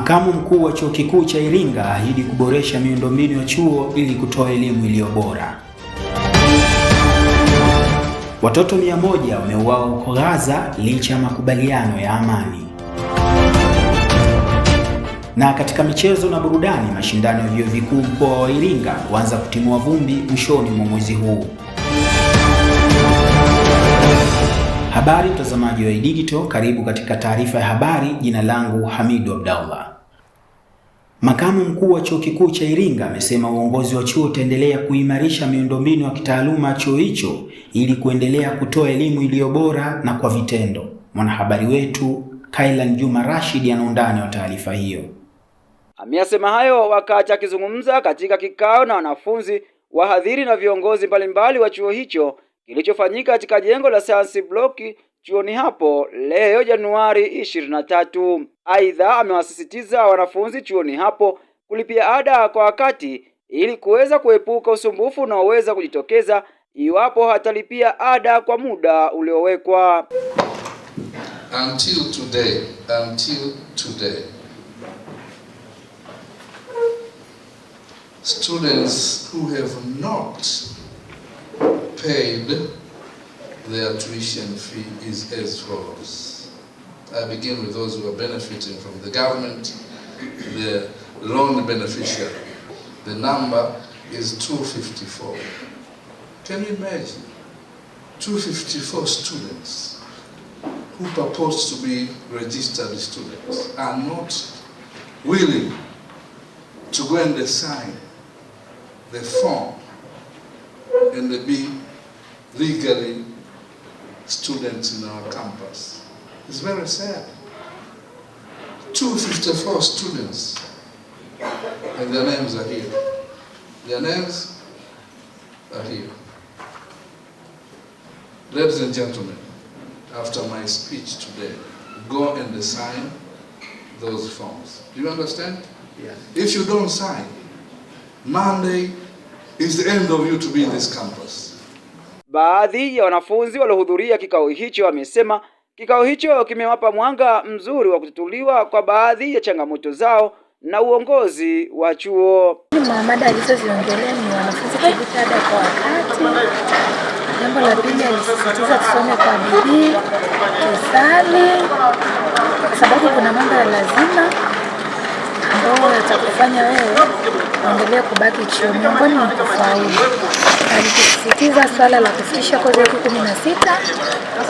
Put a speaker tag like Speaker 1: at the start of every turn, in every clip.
Speaker 1: Makamu mkuu wa Chuo Kikuu cha Iringa ahidi kuboresha miundombinu ya chuo ili kutoa elimu iliyo bora. Watoto 100 wameuawa huko Gaza licha ya makubaliano ya amani. Na katika michezo na burudani, mashindano ya vyuo vikuu mkoa wa Iringa huanza kutimua vumbi mwishoni mwa mwezi huu. Habari mtazamaji wa iDigital, karibu katika taarifa ya habari. Jina langu Hamidu Abdallah. Makamu mkuu wa Chuo Kikuu cha Iringa amesema uongozi wa chuo utaendelea kuimarisha miundombinu ya kitaaluma ya chuo hicho ili kuendelea kutoa elimu iliyo bora na kwa vitendo. Mwanahabari wetu Kailan Juma Rashid ana undani wa taarifa hiyo.
Speaker 2: Ameyasema hayo wakati akizungumza katika kikao na wanafunzi, wahadhiri na viongozi mbalimbali wa chuo hicho kilichofanyika katika jengo la Science Block chuoni hapo leo Januari 23. Aidha, amewasisitiza wanafunzi chuoni hapo kulipia ada kwa wakati ili kuweza kuepuka usumbufu unaoweza kujitokeza iwapo hatalipia ada kwa muda uliowekwa.
Speaker 3: Until today, students who have not paid their tuition fee is as follows. I begin with those who are benefiting from the government, the loan beneficiary. The number is 254. Can you imagine? 254 students who purpose to be registered students are not willing to go and sign the form and be legally students in our campus. It's very sad. 254 students, and their names are here. Their names are here. Ladies and gentlemen, after my speech today, go and sign those forms. Do you understand? Yes. If you don't sign, Monday is the end of you to be in this campus.
Speaker 2: Baadhi ya wanafunzi waliohudhuria kikao hicho wamesema kikao hicho kimewapa mwanga mzuri wa kututuliwa kwa baadhi ya changamoto zao na uongozi wa chuo.
Speaker 4: Mada alizoziongelea ni wanafunzi kulipa ada kwa wakati. Jambo la pili, alisisitiza tusome kwa bidii, tusali, kwa sababu kuna mambo ya lazima ambayo yatakufanya wewe uendelee kubaki chuo. Miongoni mwa kufaulu, alisisitiza swala la kufikisha kozi ya 16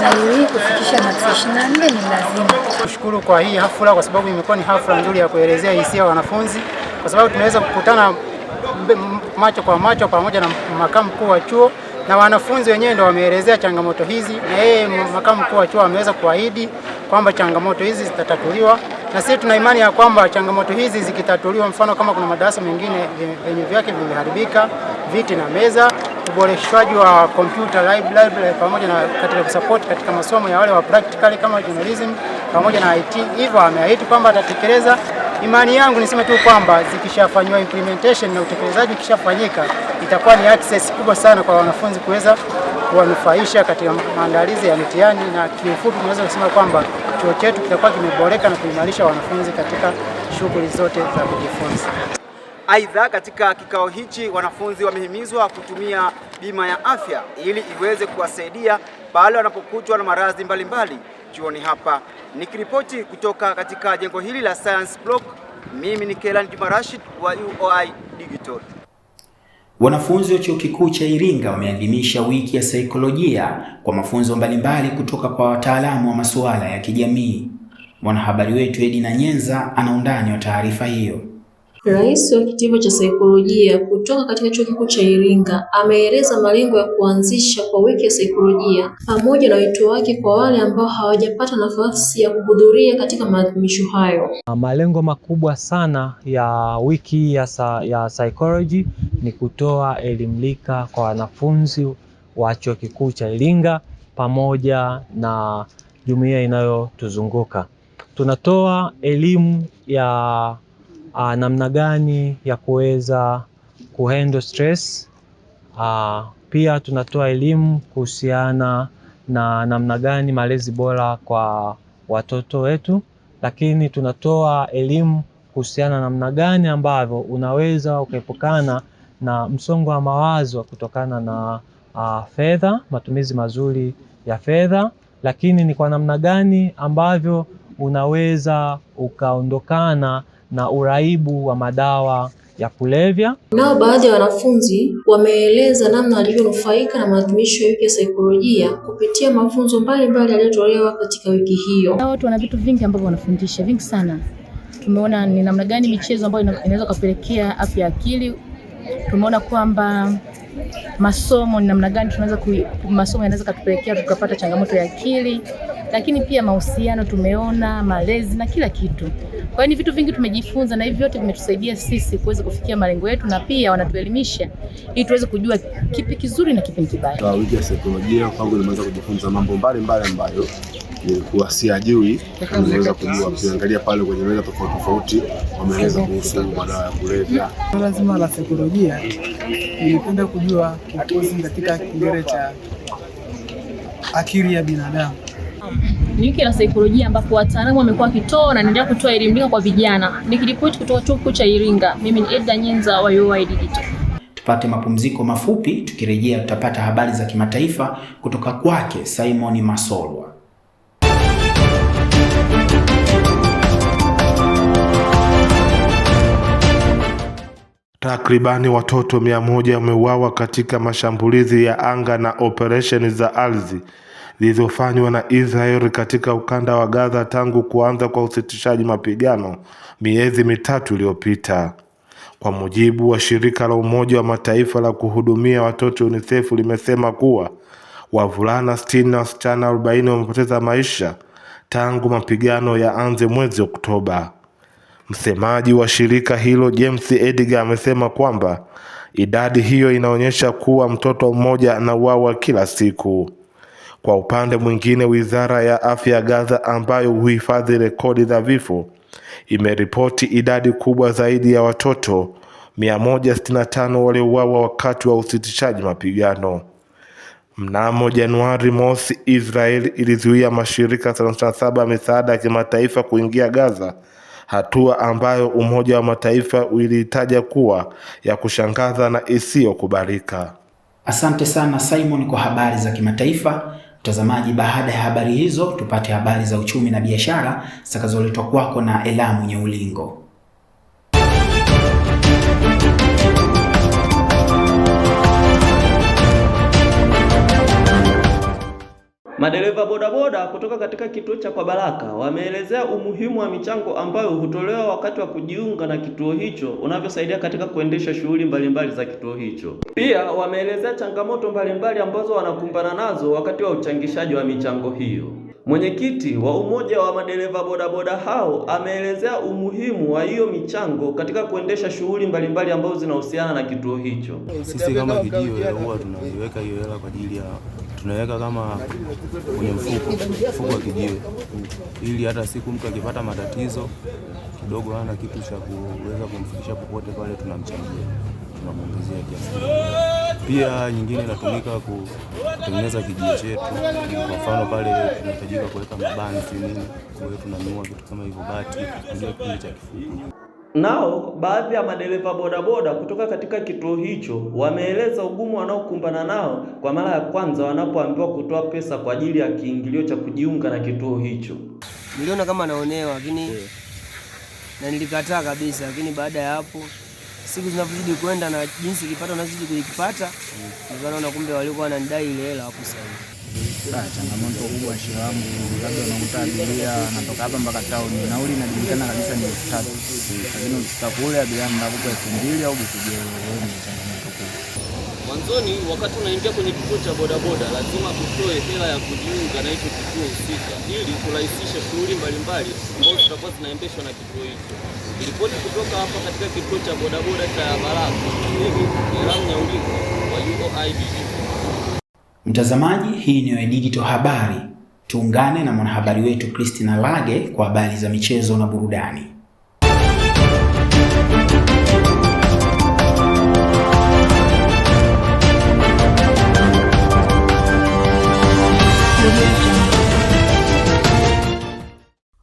Speaker 4: na hii kufikisha maksi 24 ni lazima.
Speaker 5: Kushukuru kwa hii hafla kwa sababu imekuwa ni hafla nzuri ya kuelezea hisia ya wanafunzi, kwa sababu tunaweza kukutana macho kwa macho pamoja na makamu mkuu wa chuo, na wanafunzi wenyewe ndio wameelezea changamoto hizi, na yeye makamu mkuu wa chuo ameweza kuahidi kwamba changamoto hizi zitatatuliwa, na sisi tuna imani ya kwamba changamoto hizi zikitatuliwa, mfano kama kuna madarasa mengine yenye vyake vimeharibika, viti na meza, uboreshwaji wa computer library pamoja na katika kusupport katika masomo ya wale wa practical kama journalism pamoja na IT, hivyo ameahidi kwamba atatekeleza. Imani yangu niseme tu kwamba zikishafanywa implementation na utekelezaji ukishafanyika, itakuwa ni access kubwa sana kwa wanafunzi kuweza kuwanufaisha katika maandalizi ya mitihani, na kiufupi tunaweza kusema kwamba chuo chetu kitakuwa kimeboreka na kuimarisha wanafunzi katika shughuli zote za kujifunza.
Speaker 2: Aidha, katika kikao hichi wanafunzi wamehimizwa kutumia bima ya afya ili iweze kuwasaidia pale wanapokutwa na maradhi mbalimbali chuoni hapa. Nikiripoti kutoka katika jengo hili la Science Block, mimi ni Kailan Juma Rashid wa UoI Digital.
Speaker 1: Wanafunzi wa Chuo Kikuu cha Iringa wameadhimisha wiki ya saikolojia kwa mafunzo mbalimbali kutoka kwa wataalamu wa masuala ya kijamii. Mwanahabari wetu Edina Nyenza ana undani wa taarifa hiyo.
Speaker 6: Rais wa kitivo cha saikolojia kutoka katika Chuo Kikuu cha Iringa ameeleza malengo ya kuanzisha kwa wiki ya saikolojia pamoja na wito wake kwa wale ambao hawajapata nafasi ya kuhudhuria katika maadhimisho hayo.
Speaker 7: Malengo makubwa sana ya wiki ya psychology ni kutoa elimu lika kwa wanafunzi wa Chuo Kikuu cha Iringa pamoja na jumuiya inayotuzunguka. Tunatoa elimu ya namna gani ya kuweza kuhandle stress. Pia tunatoa elimu kuhusiana na namna gani malezi bora kwa watoto wetu, lakini tunatoa elimu kuhusiana na namna gani ambavyo unaweza ukaepukana na msongo wa mawazo kutokana na fedha, matumizi mazuri ya fedha, lakini ni kwa namna gani ambavyo unaweza ukaondokana na uraibu wa madawa ya kulevya.
Speaker 6: Nao baadhi ya wanafunzi wameeleza namna walivyonufaika na maadhimisho ya wiki ya saikolojia kupitia mafunzo mbalimbali yaliyotolewa katika wiki hiyo.
Speaker 8: Watu wana vitu vingi ambavyo wanafundisha, vingi sana. Tumeona ni namna gani michezo ambayo inaweza kupelekea afya ya akili. Tumeona kwamba masomo ni namna gani masomo yanaweza kutupelekea tukapata changamoto ya akili, lakini pia mahusiano tumeona, malezi na kila kitu. Kwa hiyo ni vitu vingi tumejifunza, na hivi vyote vimetusaidia sisi kuweza kufikia malengo yetu, na pia wanatuelimisha ili tuweze kujua kipi kizuri na kipi kibaya.
Speaker 9: Kwa wiki ya saikolojia kwangu nimeweza kujifunza mambo mbalimbali ambayo nilikuwa siyajui, nimeweza kujua. Ukiangalia pale kwenye meza tofauti wameeleza kuhusu madawa ya kulevya.
Speaker 10: Lazima la saikolojia nilipenda kujua kikosi katika kipengele cha akili ya binadamu.
Speaker 8: Ni wiki la saikolojia ambapo wataalamu wamekuwa wakitoa na naendelea kutoa elimu kwa vijana. Nikiripoti kutoka Chuo Kikuu cha Iringa, mimi ni Edda Nyenza wa UoI Digital.
Speaker 1: Tupate mapumziko mafupi, tukirejea tutapata habari za kimataifa kutoka kwake Simon Masolwa.
Speaker 11: Takribani watoto 100 wameuawa katika mashambulizi ya anga na operesheni za ardhi zilizofanywa na Israel katika ukanda wa Gaza tangu kuanza kwa usitishaji mapigano miezi 3 iliyopita. Kwa mujibu wa shirika la Umoja wa Mataifa la kuhudumia watoto UNICEF, limesema kuwa wavulana 60 na wasichana 40 wamepoteza maisha tangu mapigano yaanze mwezi Oktoba. Msemaji wa shirika hilo James Edgar amesema kwamba idadi hiyo inaonyesha kuwa mtoto mmoja anauawa kila siku. Kwa upande mwingine, Wizara ya Afya ya Gaza ambayo huhifadhi rekodi za vifo imeripoti idadi kubwa zaidi ya watoto 165 waliouawa wakati wa usitishaji mapigano. Mnamo Januari mosi, Israel ilizuia mashirika 37 ya misaada ya kimataifa kuingia Gaza, hatua ambayo Umoja wa Mataifa ulitaja kuwa ya kushangaza na isiyokubalika.
Speaker 1: Asante sana Simon kwa habari za kimataifa. Mtazamaji, baada ya habari hizo tupate habari za uchumi na biashara zitakazoletwa kwako na Elamu Nyeulingo.
Speaker 12: Madereva bodaboda kutoka katika kituo cha Kwa Baraka wameelezea umuhimu wa michango ambayo hutolewa wakati wa kujiunga na kituo hicho unavyosaidia katika kuendesha shughuli mbalimbali za kituo hicho. Pia wameelezea changamoto mbalimbali ambazo wanakumbana nazo wakati wa uchangishaji wa michango hiyo. Mwenyekiti wa umoja wa madereva bodaboda hao ameelezea umuhimu wa hiyo michango katika kuendesha shughuli mbalimbali ambazo zinahusiana na kituo hicho.
Speaker 9: Sisi kama kijiwe huwa tunaiweka hiyo hela kwa ajili ya tunaweka kama kwenye mfuko wa kijiwe, ili hata siku mtu akipata matatizo kidogo hana kitu cha kuweza kumfikisha popote pale, tunamchangia, tunamwongezea kiasi. Pia nyingine inatumika kutengeneza kijiwe chetu. Kwa mfano pale tunahitajika kuweka mabanzi nini, kwa hiyo tunanunua vitu kama hivyo, bati, ndio kipindi cha kifuko.
Speaker 12: Nao baadhi ya madereva bodaboda kutoka katika kituo hicho wameeleza ugumu wanaokumbana nao kwa mara ya kwanza wanapoambiwa kutoa pesa kwa ajili ya kiingilio cha kujiunga na kituo hicho.
Speaker 13: Niliona kama naonewa, lakini na nilikataa kabisa, lakini baada ya hapo siku zinavyozidi kwenda na jinsi kipato nazidi kukipata, nikaona kumbe walikuwa wananidai ile hela hapo sana.
Speaker 14: Changamoto kubwa wangu, labda unakuta abiria anatoka hapa mpaka town, nauli inajulikana kabisa ni 300, lakini ukifika kule abiria anakupa 2000 au bikuje. Ni changamoto kubwa.
Speaker 12: Mwanzoni wakati unaingia kwenye kituo cha bodaboda lazima utoe hela ya kujiunga na hicho kituo husika ili kurahisisha shughuli mbalimbali ambazo zitakuwa zinaendeshwa na kituo hicho. Ripoti kutoka hapa katika kituo cha bodaboda cha Baraka, mimi ni Elamu Nyeulingo wa UoI Digital.
Speaker 1: Mtazamaji, hii ni Digital Habari. Tuungane na mwanahabari wetu Christina Lage kwa habari za michezo na burudani.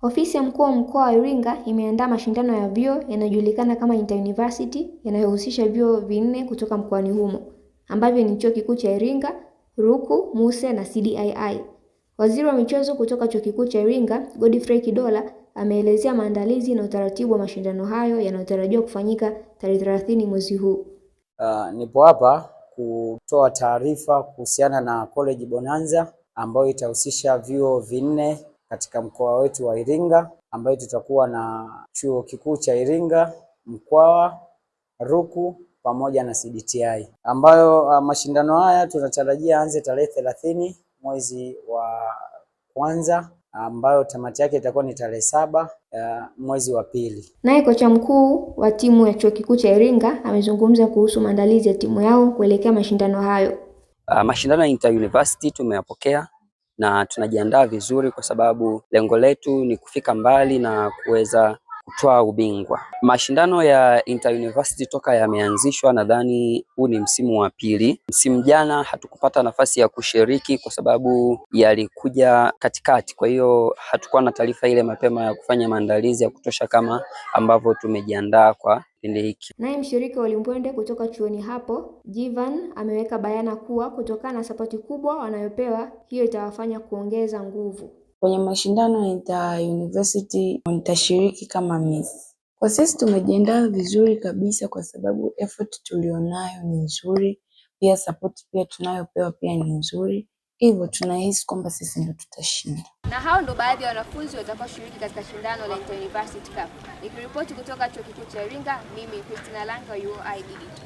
Speaker 15: Ofisi ya mkuu wa mkoa wa Iringa imeandaa mashindano ya vyuo yanayojulikana kama Inter-University yanayohusisha vyuo vinne kutoka mkoani humo ambavyo ni Chuo Kikuu cha Iringa, RUCU, MUSE na CDII. Waziri wa michezo kutoka Chuo Kikuu cha Iringa, Godfrey Kidola, ameelezea maandalizi na utaratibu wa mashindano hayo yanayotarajiwa kufanyika tarehe 30 mwezi huu.
Speaker 16: Nipo hapa kutoa taarifa kuhusiana na College Bonanza ambayo itahusisha vyuo vinne katika mkoa wetu wa Iringa, ambayo tutakuwa na Chuo Kikuu cha Iringa, Mkwawa, RUCU pamoja na CDTI, ambayo mashindano haya tunatarajia anze tarehe 30 mwezi wa kwanza, ambayo tamati yake itakuwa ni tarehe 7 mwezi wa pili.
Speaker 15: Naye kocha mkuu wa timu ya Chuo Kikuu cha Iringa amezungumza kuhusu maandalizi ya timu yao kuelekea mashindano hayo.
Speaker 17: Mashindano ya Inter-University tumeyapokea na tunajiandaa vizuri kwa sababu lengo letu ni kufika mbali na kuweza kutoa ubingwa. Mashindano ya Inter-University toka yameanzishwa, nadhani huu ni msimu wa pili. Msimu jana hatukupata nafasi ya kushiriki kwa sababu yalikuja katikati, kwa hiyo hatukuwa na taarifa ile mapema ya kufanya maandalizi ya kutosha kama ambavyo tumejiandaa kwa kipindi hiki.
Speaker 15: Naye mshiriki wa Limbwende kutoka chuoni hapo, Jivan, ameweka bayana kuwa kutokana na sapoti kubwa wanayopewa, hiyo itawafanya kuongeza nguvu.
Speaker 18: Kwenye mashindano ya Inter-University nitashiriki kama Miss. Kwa sisi tumejiandaa vizuri kabisa kwa sababu effort tulionayo ni nzuri, pia support pia tunayopewa pia ni nzuri. Hivyo tunahisi kwamba sisi ndio tutashinda.
Speaker 15: Na hao ndo baadhi ya wanafunzi watakaoshiriki katika shindano la Inter-University Cup. Nikiripoti kutoka Chuo Kikuu cha Iringa, mimi Christina Langa, UoI Digital.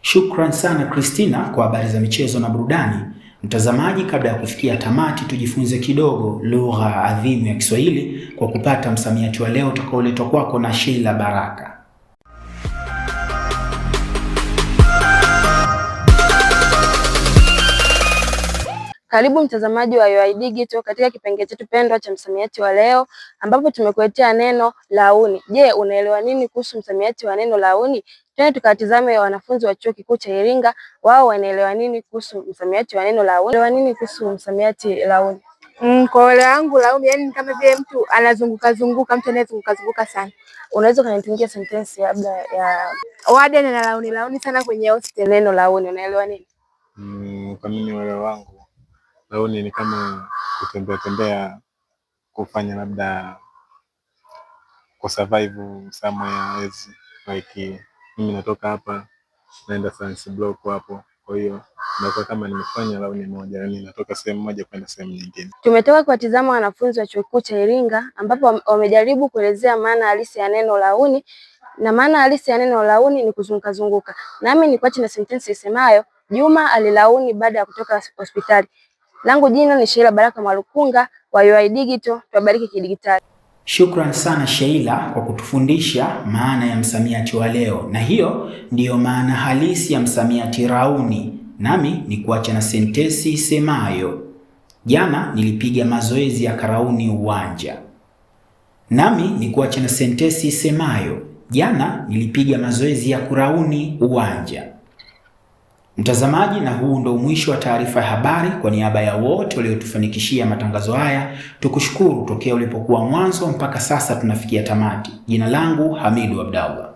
Speaker 1: Shukran sana Christina kwa habari za michezo na burudani. Mtazamaji, kabla ya kufikia tamati, tujifunze kidogo lugha adhimu ya Kiswahili kwa kupata msamiati wa leo utakaoletwa kwako na Sheila Baraka.
Speaker 19: Karibu mtazamaji wa UoI Digital katika kipengele chetu pendwa cha msamiati wa leo, ambapo tumekuletea neno launi. Je, unaelewa nini kuhusu msamiati wa neno launi? Twende tukatizame wanafunzi wa Chuo Kikuu cha Iringa, wao wanaelewa nini kuhusu msamiati wa neno launi. Wanaelewa nini kuhusu msamiati launi?
Speaker 20: Kwa wale wangu launi, yani kama vile mtu anazunguka zunguka, mtu anayezunguka zunguka sana.
Speaker 19: Unaweza kunitungia sentensi labda ya
Speaker 20: Warden na launi sana kwenye hostel.
Speaker 19: Neno launi unaelewa nini?
Speaker 9: Kwa mimi wale wangu launi ni kama kutembea kufanya labda ku survive somewhere else, like mimi natoka hapa naenda Science Block hapo, kwa hiyo nakuwa kama nimefanya launi moja, yani natoka sehemu moja kwenda sehemu nyingine.
Speaker 19: Tumetoka kuwatizama wanafunzi wa Chuo Kikuu cha Iringa ambapo wamejaribu kuelezea maana halisi ya neno launi, na maana halisi ya neno launi ni kuzunguka zunguka. Nami nikuache na sentensi isemayo Juma alilauni baada ya kutoka hospitali. Langu jina ni Sheila Baraka Mwalukunga wa UoI Digital, tuwabariki kidigitali.
Speaker 1: Shukran sana Sheila kwa kutufundisha maana ya msamiati wa leo, na hiyo ndiyo maana halisi ya msamiati rauni. Nami ni kuacha na sentensi isemayo jana nilipiga mazoezi ya karauni uwanja. Nami ni kuacha na sentensi isemayo jana nilipiga mazoezi ya kurauni uwanja. Mtazamaji, na huu ndo mwisho wa taarifa ya habari. Kwa niaba ya wote waliotufanikishia matangazo haya, tukushukuru tokea ulipokuwa mwanzo mpaka sasa tunafikia tamati. Jina langu Hamidu Abdallah.